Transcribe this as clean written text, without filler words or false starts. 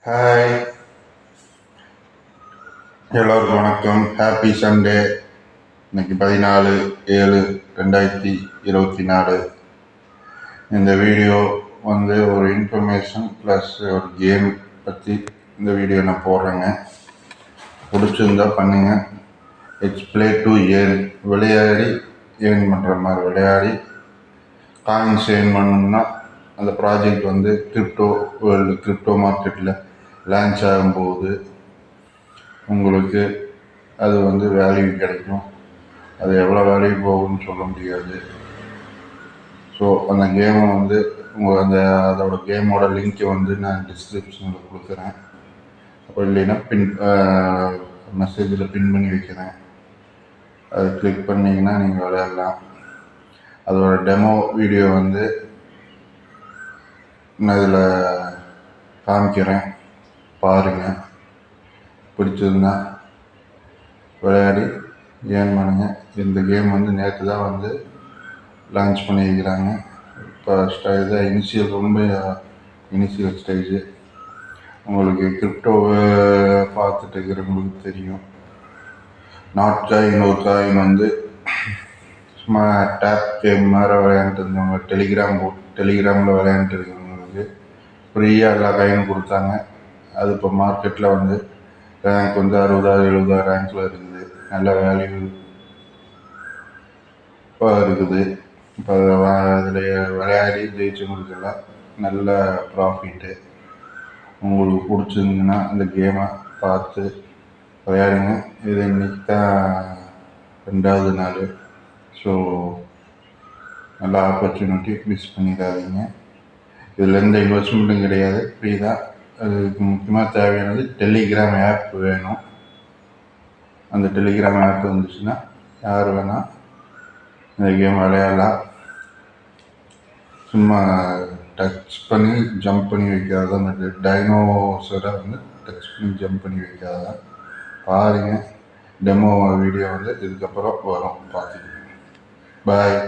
Hi, எல்லோருக்கும் வணக்கம். Happy Sunday. இன்னைக்கு 14/7/2024. இந்த வீடியோ ஒரு இன்ஃபர்மேஷன் ப்ளஸ் ஒரு கேம் பற்றி இந்த வீடியோ நான் போடுறேங்க. பிடிச்சிருந்தா பண்ணுங்க. இட்ஸ் ப்ளே டு ஏர்ன், விளையாடி ஏர்ன் பண்ணுற மாதிரி. விளையாடி காயின்ஸ் ஏர்ன் பண்ணணும்னா அந்த ப்ராஜெக்ட் கிரிப்டோ மார்க்கெட்டில் லான்ச் ஆகும்போது உங்களுக்கு அது வேல்யூ கிடைக்கும். அது எவ்வளோ வேல்யூ போகும்னு சொல்ல முடியாது. ஸோ அந்த கேமை அதோட கேமோட லிங்க்கை நான் டிஸ்கிரிப்ஷனில் கொடுக்குறேன். அப்போ இல்லைன்னா மெசேஜில் பின் பண்ணி வைக்கிறேன். அதை கிளிக் பண்ணிங்கன்னா நீங்கள் விளையாடலாம். அதோட டெமோ வீடியோ நான் இதில் காமிக்கிறேன், பாருங்கள். பிடிச்சிருந்தா விளையாடி ஏர்ன் பண்ணுங்க. இந்த கேம் நேற்று தான் லான்ச் பண்ணியிருக்கிறாங்க. இப்போ இதான் இனிஷியல் ஸ்டேஜு. உங்களுக்கு கிரிப்டோவை பார்த்துட்டு இருக்கிறவங்களுக்கு தெரியும். நாட் காயின் ஒரு காயின் சும்மா டேப் கேம் மாதிரி விளையாண்டுட்டு இருந்தவங்க, டெலிகிராமில் விளையாண்டுட்டு இருக்கிறவங்களுக்கு ஃப்ரீயாக எல்லா காயினும் கொடுத்தாங்க. அது இப்போ மார்க்கெட்டில் ரேங்க் 60,000 70,000 ரேங்க்கில் இருக்குது. நல்ல வேல்யூ இப்போ இருக்குது. இப்போ அதில் விளையாடி ஜெயிச்சவங்களுக்கெல்லாம் நல்ல ப்ராஃபிட்டு. உங்களுக்கு பிடிச்சிருந்துன்னா அந்த கேமை பார்த்து விளையாடுங்க. இது இன்னைக்கு தான் 2வது நாள். ஸோ நல்ல ஆப்பர்ச்சுனிட்டி, மிஸ் பண்ணிடாதீங்க. இதில் எந்த இன்வெஸ்ட்மெண்ட்டும் கிடையாது, ஃப்ரீ தான். அதுக்கு முக்கியமாக தேவையானது டெலிகிராம் ஆப் வேணும். அந்த டெலிகிராம் ஆப் வந்துச்சுன்னா யார் வேணால் இந்த கேம் விளையாடலாம். சும்மா டச் பண்ணி ஜம்ப் பண்ணி வைக்காத, அந்த டைனோசரை டச் பண்ணி ஜம்ப் பண்ணி வைக்காத. பாருங்கள், டெமோ வீடியோ இதுக்கப்புறம் வரும், பார்த்துக்கோங்க. பாய்.